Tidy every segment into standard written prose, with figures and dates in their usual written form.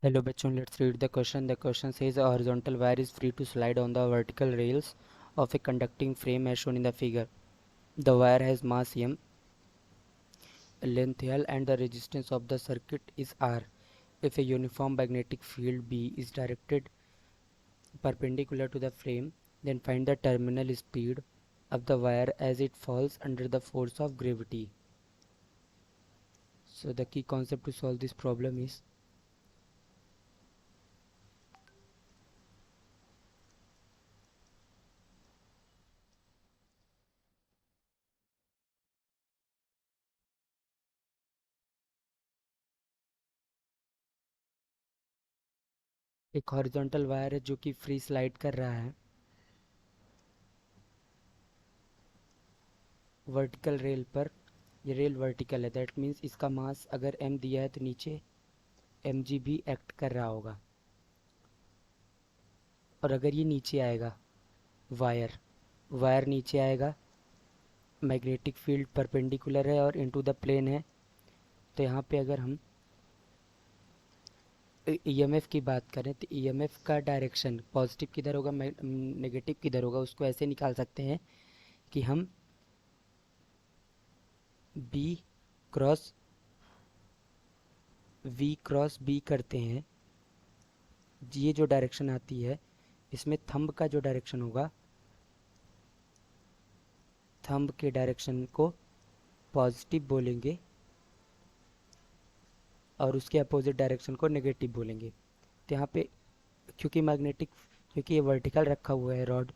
Hello bachon, let's read the question. The question says a horizontal wire is free to slide on the vertical rails of a conducting frame as shown in the figure. The wire has mass m, length L, and the resistance of the circuit is R. If a uniform magnetic field B is directed perpendicular to the frame, then find the terminal speed of the wire as it falls under the force of gravity. So the key concept to solve this problem is एक horizontal wire है जो कि free slide कर रहा है vertical rail पर। ये rail vertical है, दैट मीन्स इसका मास अगर m दिया है तो नीचे mg भी एक्ट कर रहा होगा। और अगर ये नीचे आएगा वायर वायर नीचे आएगा, मैग्नेटिक फील्ड परपेंडिकुलर है और इनटू द प्लेन है, तो यहाँ पे अगर हम ईएमएफ की बात करें तो ईएमएफ का डायरेक्शन पॉजिटिव किधर होगा नेगेटिव किधर होगा, उसको ऐसे निकाल सकते हैं कि हम B cross V cross B करते हैं। ये जो डायरेक्शन आती है इसमें थंब का जो डायरेक्शन होगा, थंब के डायरेक्शन को पॉजिटिव बोलेंगे और उसके अपोजिट डायरेक्शन को नेगेटिव बोलेंगे। तो यहाँ पे क्योंकि ये वर्टिकल रखा हुआ है रॉड,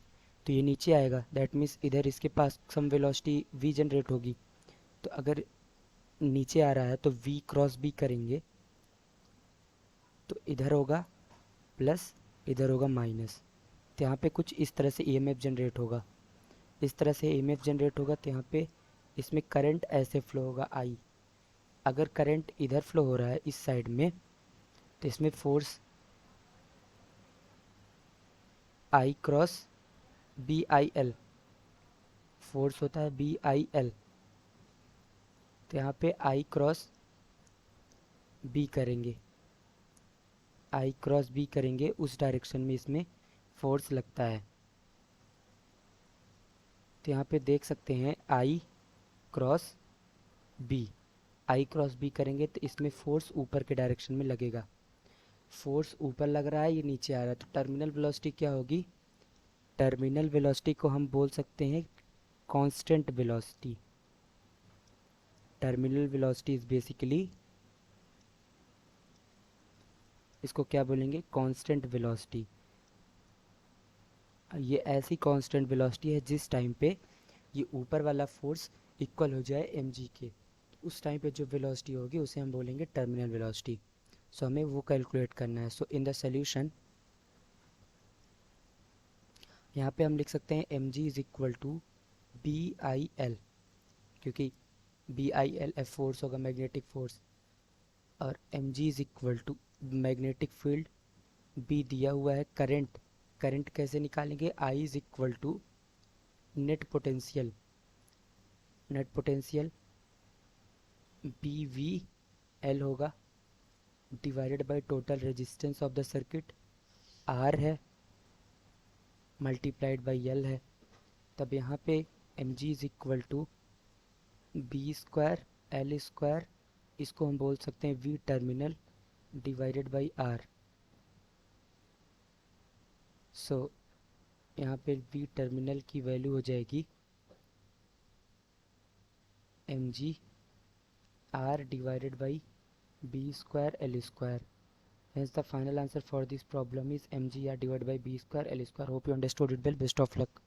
तो ये नीचे आएगा, दैट मीन्स इधर इसके पास सम वेलोसिटी v जनरेट होगी। तो अगर नीचे आ रहा है तो v क्रॉस b करेंगे तो इधर होगा प्लस, इधर होगा माइनस। तो यहाँ पे कुछ इस तरह से ईएमएफ जनरेट होगा, इस तरह से ईएमएफ जनरेट होगा। तो यहाँ पे इसमें करंट ऐसे फ्लो होगा आई। अगर करंट इधर फ्लो हो रहा है इस साइड में, तो इसमें force I cross B I L, force होता है बी आई एल। तो यहाँ पे आई क्रॉस बी करेंगे, आई क्रॉस बी करेंगे, उस डायरेक्शन में इसमें फोर्स लगता है। तो यहाँ पे देख सकते हैं आई क्रॉस बी, आई क्रॉस बी करेंगे तो इसमें फोर्स ऊपर के डायरेक्शन में लगेगा। फोर्स ऊपर लग रहा है, ये नीचे आ रहा है, तो टर्मिनल वेलोसिटी क्या होगी? टर्मिनल वेलोसिटी को हम बोल सकते हैं constant velocity. Terminal velocity is basically, इसको क्या बोलेंगे? Constant velocity. ये ऐसी कांस्टेंट वेलोसिटी है जिस टाइम पे ये ऊपर वाला फोर्स इक्वल हो जाए mg के, उस टाइम पे जो वेलोसिटी होगी उसे हम बोलेंगे टर्मिनल वेलोसिटी। सो हमें वो कैलकुलेट करना है। सो इन द सोल्यूशन यहाँ पे हम लिख सकते हैं mg is equal to B I L, क्योंकि B I L F force होगा, मैग्नेटिक फोर्स, और mg is equal to magnetic field B दिया हुआ है, करंट। करंट कैसे निकालेंगे? I is equal to net potential, net potential B V L होगा divided by total resistance of the circuit, R है, multiplied by L है। तब यहाँ पे M G is equal to B square L square, इसको हम बोल सकते हैं V terminal divided by R. So यहाँ पे वी टर्मिनल की वैल्यू हो जाएगी M G R divided by B square L square. Hence the final answer for this problem is mgr divided by b square l square. Hope you understood it well. Best of luck.